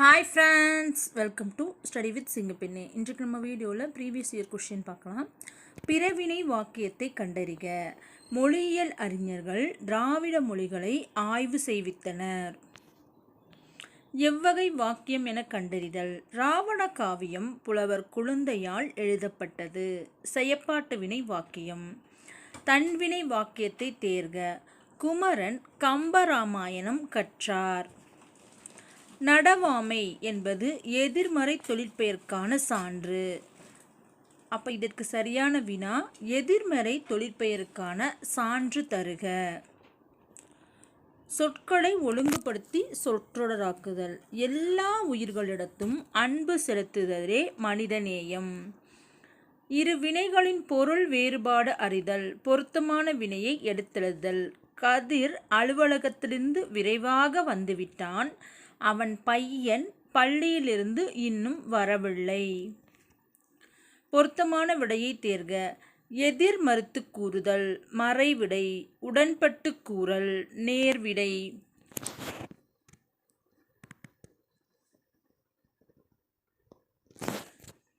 Hi friends, welcome to study with Singappenne. இன்றைக்கு நம்ம வீடியோவில் ப்ரீவியஸ் இயர் கொஸ்டின் பார்க்கலாம். பிறவினை வாக்கியத்தை கண்டறிக. மொழியியல் அறிஞர்கள் திராவிட மொழிகளை ஆய்வு செய்வித்தனர். எவ்வகை வாக்கியம் என கண்டறிதல். ராவண காவியம் புலவர் குழந்தையால் எழுதப்பட்டது. செயப்பாட்டு வினை வாக்கியம். தன்வினை வாக்கியத்தை தேர்க. குமரன் கம்பராமாயணம் கற்றார். நடவாமை என்பது எதிர்மறை தொழிற்பெயர்க்கான சான்று. அப்போ இதற்கு சரியான வினா எதிர்மறை தொழிற்பெயருக்கான சான்று தருக. சொற்களை ஒழுங்குபடுத்தி சொற்றொடராக்குதல். எல்லா உயிர்களிடத்தும் அன்பு செலுத்துதலே மனிதநேயம். இரு வினைகளின் பொருள் வேறுபாடு அறிதல். பொருத்தமான வினையை எடுத்தெழுதல். கதிர் அலுவலகத்திலிருந்து விரைவாக வந்துவிட்டான். அவன் பையன் பள்ளியிலிருந்து இன்னும் வரவில்லை. பொருத்தமான விடையை தேர்க. எதிர் மறுத்து கூறுதல், மறைவிடை, உடன்பட்டு கூறல், நேர்விடை.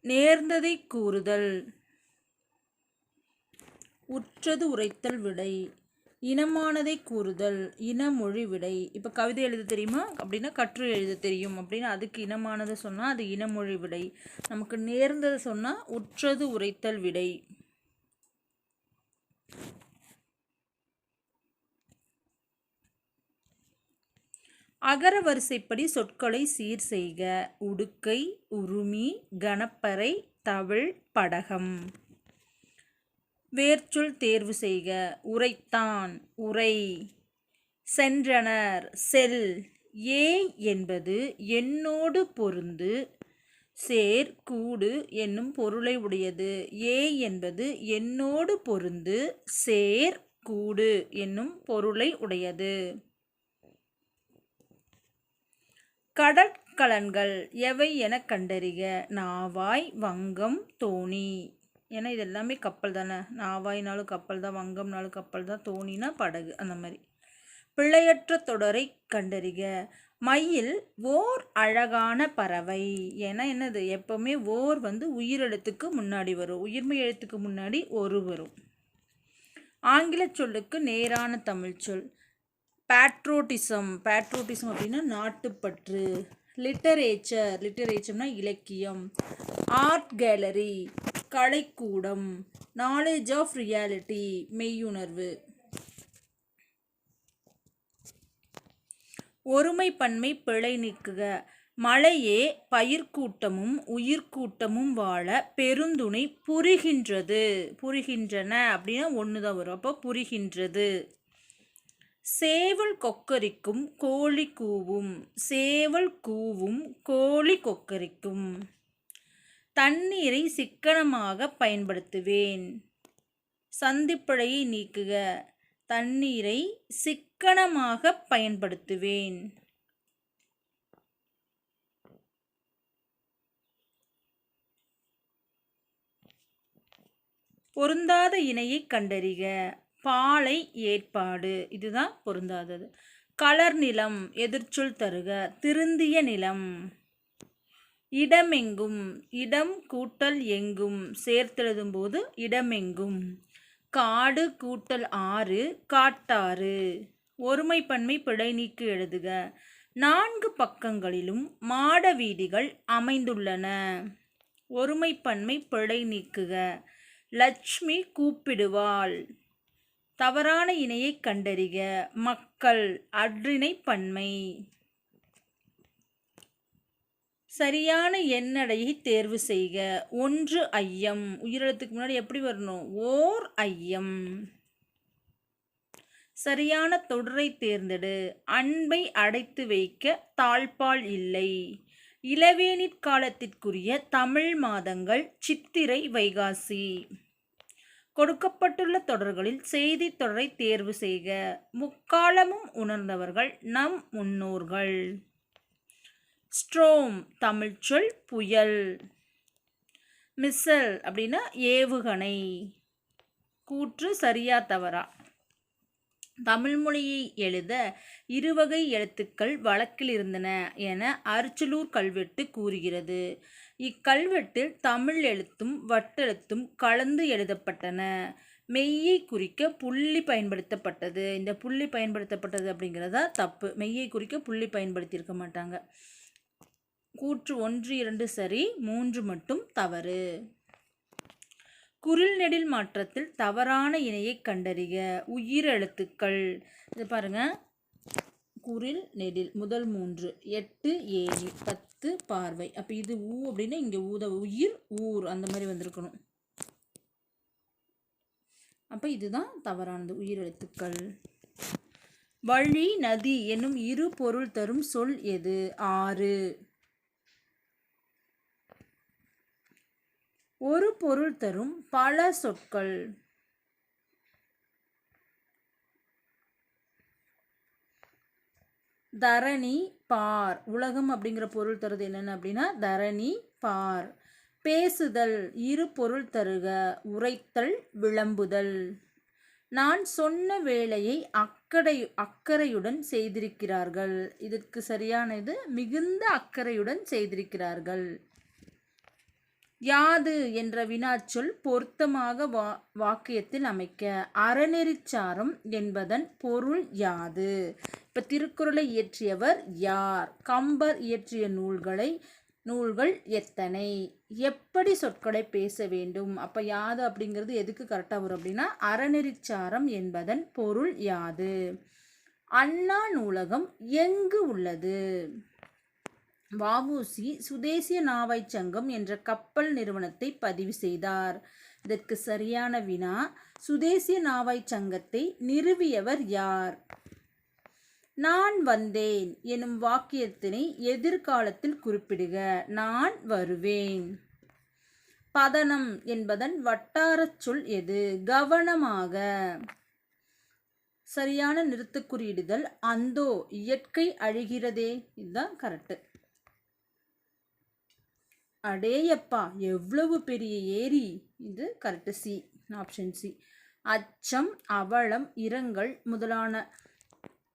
நேர்ந்ததை கூறுதல், உற்றது உரைத்தல் விடை. இனமானதை கூறுதல், இனமொழி விடை. இப்போ கவிதை எழுத தெரியுமா அப்படின்னா கற்று எழுத தெரியும் அப்படின்னா அதுக்கு இனமானதை சொன்னால் அது இனமொழி விடை. நமக்கு நேர்ந்ததை சொன்னால் உற்றது உரைத்தல் விடை. அகர வரிசைப்படி சொற்களை சீர் செய்க. உடுக்கை, உருமி, கணப்பறை, தவிழ், படகம். வேர்ச்சொல் தேர்வு செய்க. உரைத்தான், உரை. சென்றனர், செல். ஏ என்பது எண்ணோடு பொருந்து சேர் கூடு என்னும் பொருளை உடையது. ஏ என்பது எண்ணோடு பொருந்து சேர் கூடு என்னும் பொருளை உடையது. கடற்கலன்கள் எவை என கண்டறிக. நாவாய், வங்கம், தோணி. ஏன்னா இது எல்லாமே கப்பல் தானே. நாவாய்னாலும் கப்பல் தான், வங்கம்னாலும் கப்பல் தான், தோணினா படகு. அந்த மாதிரி. பிழையற்ற தொடரை கண்டறிக. மயில் ஓர் அழகான பறவை. ஏன்னா என்னது, எப்பவுமே ஓர் உயிரெழுத்துக்கு முன்னாடி வரும். உயிர்மை எழுத்துக்கு முன்னாடி ஒரு வரும். ஆங்கில சொல்லுக்கு நேரான தமிழ் சொல் பேட்ரோட்டிசம். பேட்ரோட்டிசம் அப்படின்னா நாட்டுப்பற்று. லிட்டரேச்சர்னா இலக்கியம். ஆர்ட் கேலரி கலைக்கூடம். நாலேஜ் ஆஃப் ரியாலிட்டி மெய்யுணர்வு. ஒருமை பன்மை பிழை நீக்குக. மழையே பயிர்க்கூட்டமும் உயிர்க்கூட்டமும் வாழ பெருந்துணை புரிகின்றது. புரிகின்றன அப்படின்னா ஒன்று தான் வரும். அப்போ புரிகின்றது. சேவல் கொக்கரிக்கும், கோழி கூவும். சேவல் கூவும், கோழி கொக்கரிக்கும். தண்ணீரை சிக்கனமாக பயன்படுத்துவேன். சந்திப்பிழையை நீக்குக. தண்ணீரை சிக்கனமாக பயன்படுத்துவேன். பொருந்தாத இணையை கண்டறிக. பாலை ஏற்பாடு, இதுதான் பொருந்தாதது. கலர் நிலம் எதிர்ச்சொல் தருக. திருந்திய நிலம். இடமெங்கும், இடம் கூட்டல் எங்கும் சேர்த்தெழுதும் போது இடமெங்கும். காடு கூட்டல் ஆறு, காட்டாறு. ஒருமை பன்மை பிழை நீக்கு எழுதுக. 4 பக்கங்களிலும் மாட வீதிகள் அமைந்துள்ளன. ஒருமை பன்மை பிழை நீக்குக. லட்சுமி கூப்பிடுவாள். தவறான இணையை கண்டறிக. மக்கள் அஃறிணை பன்மை. சரியான எண்ணடையை தேர்வு செய்க. ஒன்று ஐயம். உயிரெழுத்துக்கு முன்னாடி எப்படி வரணும்? ஓர் ஐயம். சரியான தொடரை தேர்ந்தெடு. அன்பை அடைத்து வைக்க தாழ்பால் இல்லை. இளவேனிற் காலத்திற்குரிய தமிழ் மாதங்கள் சித்திரை, வைகாசி. கொடுக்கப்பட்டுள்ள தொடர்களில் செய்தி தொடரை தேர்வு செய்க. முக்காலமும் உணர்ந்தவர்கள் நம் முன்னோர்கள். ஸ்ட்ரோம் தமிழ் சொல் புயல். மிசல் அப்படின்னா ஏவுகணை. கூற்று சரியா தவறா? தமிழ் மொழியை எழுத இருவகை எழுத்துக்கள் வழக்கில் இருந்தன என அரிச்சலூர் கல்வெட்டு கூறுகிறது. இக்கல்வெட்டில் தமிழ் எழுத்தும் வட்டெழுத்தும் கலந்து எழுதப்பட்டன. மெய்யை குறிக்க புள்ளி பயன்படுத்தப்பட்டது. இந்த புள்ளி பயன்படுத்தப்பட்டது அப்படிங்கிறதா தப்பு. மெய்யை குறிக்க புள்ளி பயன்படுத்தியிருக்க மாட்டாங்க. கூற்று 1, 2 சரி, 3 மட்டும் தவறு. குரில் நெடில் மாற்றத்தில் தவறான இணையை கண்டறிக. உயிரெழுத்துக்கள் இது பாருங்க. குரில் நெடில் முதல் 3 8 ஏணி 10 பார்வை. அப்போ இது ஊ அப்படின்னா இங்கே ஊத உயிர் ஊர் அந்த மாதிரி வந்திருக்கணும். அப்போ இதுதான் தவறானது. உயிரெழுத்துக்கள். வழி நதி என்னும் இரு பொருள் தரும் சொல் எது? ஆறு. ஒரு பொருள் தரும் பல சொற்கள். தரணி பார். உலகம் அப்படிங்கிற பொருள் தருது என்னென்ன அப்படின்னா தரணி பார். பேசுதல் இரு பொருள் தருக. உரைத்தல் விளம்புதல். நான் சொன்ன வேலையை அக்கறையுடன் செய்திருக்கிறார்கள். இதற்கு சரியானது மிகுந்த அக்கறையுடன் செய்திருக்கிறார்கள். யாது என்ற வினாச்சொல் பொருத்தமாக வாக்கியத்தில் அமைக்க. அறநெறிச்சாரம் என்பதன் பொருள் யாது? இப்போ திருக்குறளை இயற்றியவர் யார்? கம்பர் இயற்றிய நூல்கள் எத்தனை? எப்படி சொற்களை பேச வேண்டும்? அப்போ யாது அப்படிங்கிறது எதுக்கு கரெக்டாக வரும் அப்படின்னா அறநெறிச்சாரம் என்பதன் பொருள் யாது? அண்ணா நூலகம் எங்கு உள்ளது? வ.உ.சி. சுதேசிய நாவாய்ச் சங்கம் என்ற கப்பல் நிறுவனத்தை பதிவு செய்தார். இதற்கு சரியான வினா சுதேசிய நாவாய்ச் சங்கத்தை நிறுவியவர் யார்? நான் வந்தேன் எனும் வாக்கியத்தினை எதிர்காலத்தில் குறிப்பிடுக. நான் வருவேன். பதனம் என்பதன் வட்டாரச் சொல் எது? கவனமாக. சரியான நிறுத்த குறியிடுதல் அந்தோ இயற்கை அழிகிறதே. இதுதான் கரெக்டு. அடேயப்பா எவ்வளவு பெரிய ஏரி. இது கரெக்டு. C, option C. அச்சம் அவலம் இரங்கல் முதலான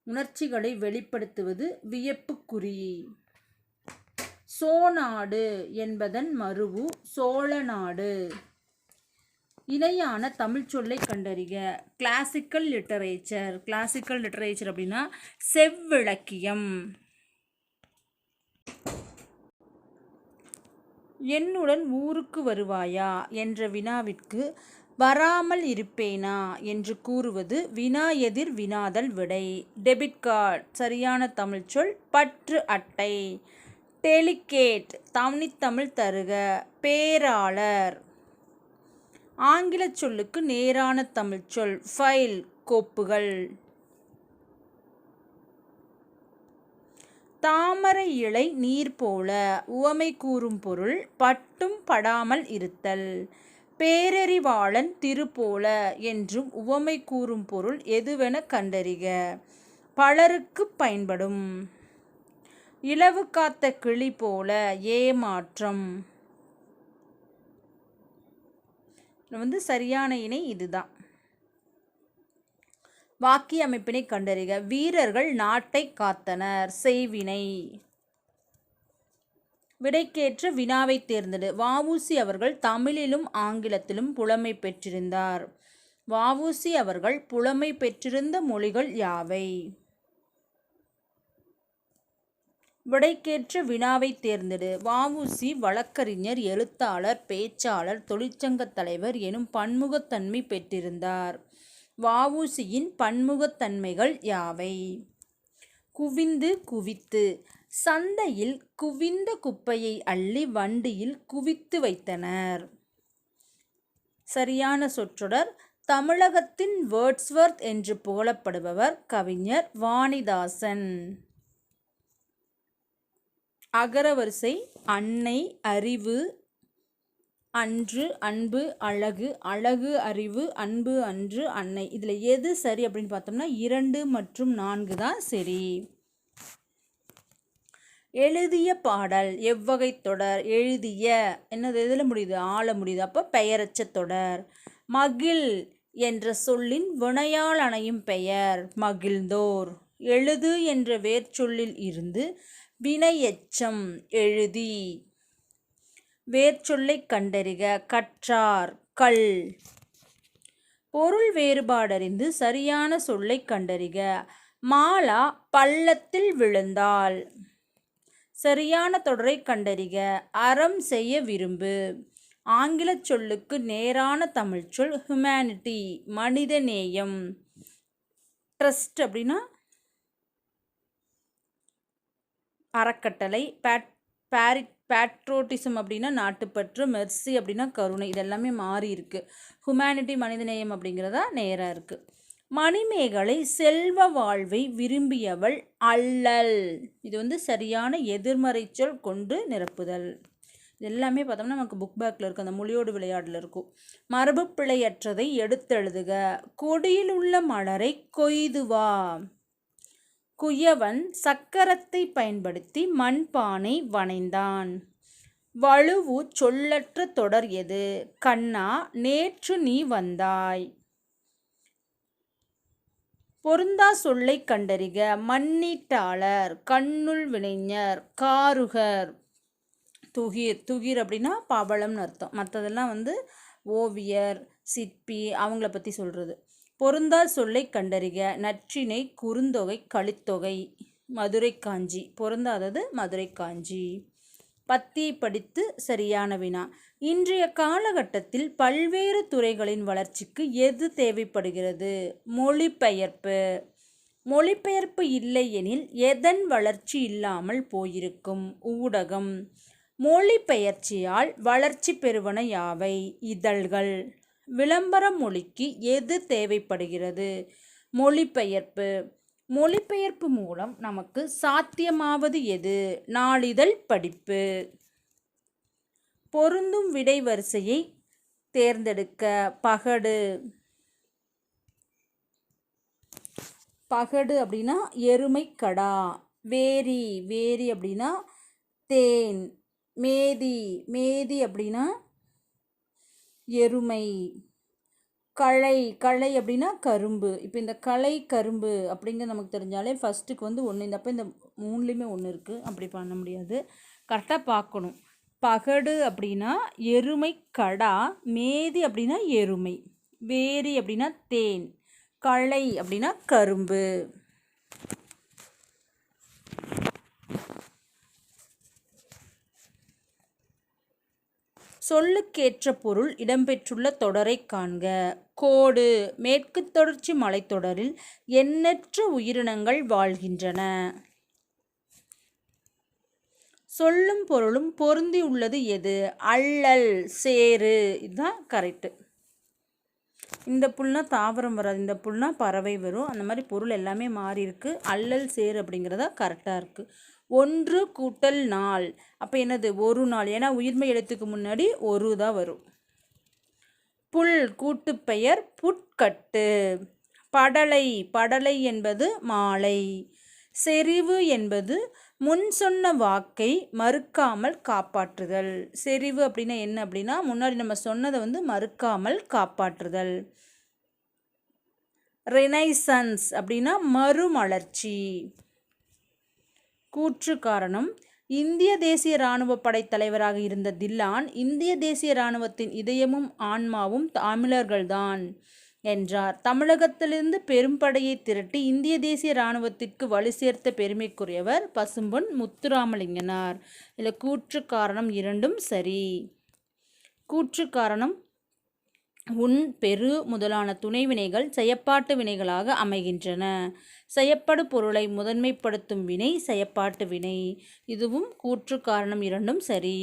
உணர்ச்சிகளை வெளிப்படுத்துவது வியப்புக்குறி. சோநாடு என்பதன் மருவு சோழநாடு. இணையான தமிழ் சொல்லை கண்டறிக. Classical literature. கிளாசிக்கல் லிட்டரேச்சர் அப்படின்னா செவ்விலக்கியம். என்னுடன் ஊருக்கு வருவாயா என்ற வினாவிற்கு வராமல் இருப்பேனா என்று கூறுவது வினா எதிர் வினாதல் விடை. Debit card. சரியான தமிழ் சொல் பற்று அட்டை. டெலிகேட் தனித்தமிழ் தருக. பேராளர். ஆங்கில சொல்லுக்கு நேரான தமிழ் சொல் ஃபைல் கோப்புகள். தாமரை இலை நீர் போல. உவமை கூறும் பொருள் பட்டும் படாமல் இருத்தல். பேரறிவாளன் திருப்போல என்றும் உவமை கூறும் பொருள் எதுவென கண்டறிக. பலருக்கு பயன்படும். இலவு காத்த கிளி போல. ஏமாற்றம். சரியான இணை இதுதான். வாக்கிய அமைப்பினை கண்டறிக. வீரர்கள் நாட்டை காத்தனர். செய்வினை. விடைக்கேற்ற வினாவை தேர்ந்தெடு. வ.உ.சி. அவர்கள் தமிழிலும் ஆங்கிலத்திலும் புலமை பெற்றிருந்தார். வ.உ.சி. அவர்கள் புலமை பெற்றிருந்த மொழிகள் யாவை? விடைக்கேற்ற வினாவை தேர்ந்தெடு. வ.உ.சி. வழக்கறிஞர், எழுத்தாளர், பேச்சாளர், தொழிற்சங்கத் தலைவர் எனும் பன்முகத்தன்மை பெற்றிருந்தார். வ.உ.சி.யின் பன்முகத்தன்மைகள் யாவை? குவிந்து குவித்து. சந்தையில் குவிந்த குப்பையை அள்ளி வண்டியில் குவித்து வைத்தனர். சரியான சொற்றொடர் தமிழகத்தின் வேர்ட்ஸ்வர்த் என்று புகழப்படுபவர் கவிஞர் வாணிதாசன். அகரவரிசை அன்னை, அறிவு, அன்று, அன்பு, அழகு, அழகு, அறிவு, அன்பு, அன்று, அன்னை. இதில் எது சரி அப்படின்னு பார்த்தோம்னா 2 மற்றும் 4 தான் சரி. எழுதிய பாடல் எவ்வகை தொடர்? எழுதிய என்னது எதில் முடியுது? ஆள முடியுது. அப்போ பெயரச்ச தொடர். மகிழ் என்ற சொல்லின் வினையால் அணையும் பெயர் மகிழ்ந்தோர். எழுது என்ற வேர்ச்சொல்லில் இருந்து வினை எச்சம் எழுதி. வேர்ச்சொல்லை கண்டறிக. கற்றார் கல். பொருள் வேறுபாடறிந்து சரியான சொல்லை கண்டறிக. மாலா பள்ளத்தில் விழுந்தாள். சரியான தொடரை கண்டறிக. அறம் செய்ய விரும்பு. ஆங்கில சொல்லுக்கு நேரான தமிழ் சொல் ஹியூமனிட்டி, மனித நேயம். ட்ரஸ்ட் அப்படின்னா அறக்கட்டளை. பேட்ரோட்டிசம் அப்படின்னா நாட்டுப்பற்று. மெர்சி அப்படின்னா கருணை. இதெல்லாமே மாறி இருக்கு. ஹியூமனிட்டி, மனிதநேயம் அப்படிங்கிறதா நேராக இருக்கு. மணிமேகலை செல்வ வாழ்வை விரும்பியவள் அல்லல். இது சரியான எதிர்மறை சொல் கொண்டு நிரப்புதல். இது எல்லாமே பார்த்தோம்னா நமக்கு புக் பேக்கில் இருக்கும், அந்த மொழியோடு விளையாடில் இருக்கும். மரபு பிழையற்றதை எடுத்தெழுதுக. கொடியில் உள்ள மலரை கொய்து வா. குயவன் சக்கரத்தை பயன்படுத்தி மண்பானை வனைந்தான். வலுவு சொல்லற்ற தொடர் எது? கண்ணா, நேற்று நீ வந்தாய். பொருந்தா சொல்லை கண்டறிக. மண்ணீட்டாளர், கண்ணுள் வினைஞர், காருகர். துகிர். துகிர் அப்படின்னா பவளம்னு அர்த்தம். மற்றதெல்லாம் ஓவியர், சிற்பி, அவங்கள பற்றி சொல்கிறது. பொருந்தா சொல்லை கண்டறிக. நற்றிணை, குறுந்தொகை, கலித்தொகை. மதுரை காஞ்சி. பொருந்தாதது மதுரை காஞ்சி. பத்தியை படித்து சரியான வினா. இன்றைய காலகட்டத்தில் பல்வேறு துறைகளின் வளர்ச்சிக்கு எது தேவைப்படுகிறது? மொழிபெயர்ப்பு. மொழிபெயர்ப்பு இல்லை எனில் எதன் வளர்ச்சி இல்லாமல் போயிருக்கும்? ஊடகம். மொழிபெயர்ச்சியால் வளர்ச்சி பெறுவன யாவை? இதழ்கள். விளம்பர மொழிக்கு எது தேவைப்படுகிறது? மொழிபெயர்ப்பு. மொழிபெயர்ப்பு மூலம் நமக்கு சாத்தியமாவது எது? நாளிதழ் படிப்பு. பொருந்தும் விடை வரிசையை தேர்ந்தெடுக்க. பகடு. பகடு அப்படின்னா எருமை கடா. வேரி. வேரி அப்படின்னா தேன். மேதி. மேதி அப்படின்னா எருமை. களை. களை அப்படின்னா கரும்பு. இப்போ இந்த களை கரும்பு அப்படிங்கிறது நமக்கு தெரிஞ்சாலே ஃபஸ்ட்டுக்கு 1 இந்த அப்போ இந்த 3லேயுமே 1 இருக்குது. அப்படி பண்ண முடியாது, கரெக்டாக பார்க்கணும். பகடு அப்படின்னா எருமை கடா. மேதி அப்படின்னா எருமை. வேரி அப்படின்னா தேன். களை அப்படின்னா கரும்பு. சொல்லுக்கேற்ற பொருள் இடம்பெற்றுள்ள தொடரை காண்க. கோடு. மேற்கு தொடர்ச்சி மலைத்தொடரில் எண்ணற்ற உயிரினங்கள் வாழ்கின்றன. சொல்லும் பொருளும் பொருந்தி உள்ளது எது? அல்லல், சேரு. இதுதான் கரெக்டு. இந்த புல்னா தாவரம் வராது, இந்த புல்னா பறவை வரும். அந்த மாதிரி பொருள் எல்லாமே மாறி இருக்கு. அல்லல், சேரு அப்படிங்கிறதா கரெக்டாக இருக்குது. 1 கூட்டல் நாள். அப்போ என்னது? ஒரு நாள். ஏன்னா உயிர்மை எழுத்துக்கு முன்னாடி ஒரு தான் வரும். புல் கூட்டுப்பெயர் புட்கட்டு. படலை. படலை என்பது மாலை. செறிவு என்பது முன் சொன்ன வாக்கை மறுக்காமல் காப்பாற்றுதல். செறிவு அப்படின்னா என்ன அப்படின்னா முன்னாடி நம்ம சொன்னதை மறுக்காமல் காப்பாற்றுதல். ரெனைசன்ஸ் அப்படின்னா மறுமலர்ச்சி. கூற்று காரணம். இந்திய தேசிய இராணுவ படைத்தலைவராக இருந்த தில்லான் இந்திய தேசிய இராணுவத்தின் இதயமும் ஆன்மாவும் தமிழர்கள்தான் என்றார். தமிழகத்திலிருந்து பெரும்படையை திரட்டி இந்திய தேசிய இராணுவத்திற்கு வலு சேர்த்த பெருமைக்குரியவர் பசும்பொன் முத்துராமலிங்கனார். இதில் கூற்று காரணம் 2ம் சரி. கூற்று காரணம் உன், பெரு முதலான துணைவினைகள் செயப்பாட்டு வினைகளாக அமைகின்றன. செயப்படு பொருளை முதன்மைப்படுத்தும் வினை செயப்பாட்டு வினை. இதுவும் கூற்று காரணம் 2ம் சரி.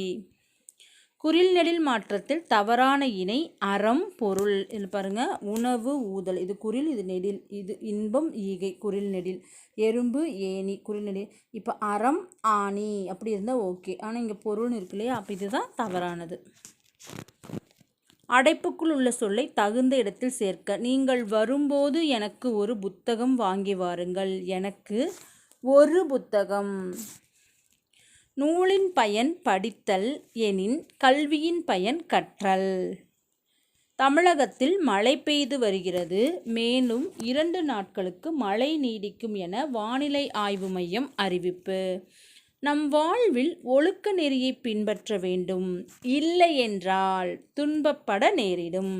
குறில் நெடில் மாற்றத்தில் தவறான இணை அறம் பொருள். இதில் பாருங்க, உணவு ஊதல் இது குறில், இது நெடில். இது இன்பம் ஈகை குறில் நெடில். எறும்பு ஏணி குறில் நெடில். இப்போ அறம் ஆணி அப்படி இருந்தால் ஓகே. ஆனால் இங்கே பொருள்னு இருக்கு இல்லையா, அப்போ இதுதான் தவறானது. அடைப்புக்குள் உள்ள சொல்லை தகுந்த இடத்தில் சேர்க்க. நீங்கள் வரும்போது எனக்கு ஒரு புத்தகம் வாங்கி வாருங்கள். எனக்கு ஒரு புத்தகம். நூலின் பயன் படித்தல் எனின் கல்வியின் பயன் கற்றல். தமிழகத்தில் மழை பெய்து வருகிறது. மேலும் 2 நாட்களுக்கு மழை நீடிக்கும் என வானிலை ஆய்வு மையம் அறிவிப்பு. நம் வாழ்வில் ஒழுக்க நெறியை பின்பற்ற வேண்டும். இல்லையென்றால் துன்பப்பட நேரிடும்.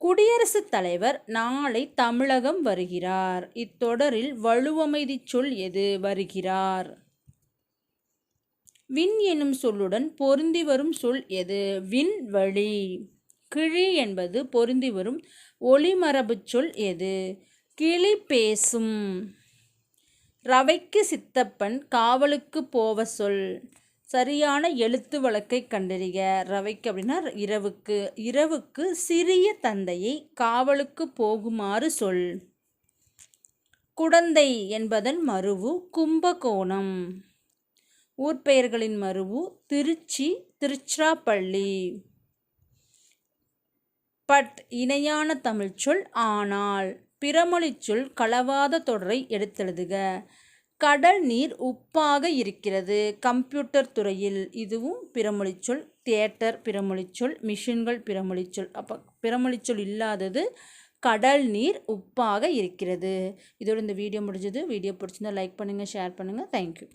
குடியரசுத் தலைவர் நாளை தமிழகம் வருகிறார். இத்தொடரில் வலுவமைதி சொல் எது? வருகிறார். விண் எனும் சொல்லுடன் பொருந்தி வரும் சொல் எது? விண்வெளி. கிழி என்பது பொருந்தி வரும் ஒளிமரபு சொல் எது? கிளி பேசும். ரவைக்கு சித்தப்பன் காவலுக்கு போவ சொல். சரியான எழுத்து வழக்கை கண்டறிக. ரவைக்கு அப்படின்னா இரவுக்கு. இரவுக்கு சிறிய தந்தையை காவலுக்கு போகுமாறு சொல். குடந்தை என்பதன் மருவு கும்பகோணம். ஊர்பெயர்களின் மருவு திருச்சி, திருச்சிராப்பள்ளி. பட் இணையான தமிழ்ச்சொல் ஆனால். பிறமொழிச் சொல் கலவாத தொடரை எடுத்தெழுதுக. கடல் நீர் உப்பாக இருக்கிறது. கம்ப்யூட்டர் துறையில். இதுவும் பிறமொழிச்சொல். தியேட்டர் பிறமொழிச்சொல். மிஷின்கள் பிறமொழிச்சொல். அப்போ பிறமொழிச்சொல் இல்லாதது கடல் நீர் உப்பாக இருக்கிறது. இதோட இந்த வீடியோ முடிஞ்சது. வீடியோ பிடிச்சிருந்தா லைக் பண்ணுங்கள், ஷேர் பண்ணுங்கள். தேங்க்யூ.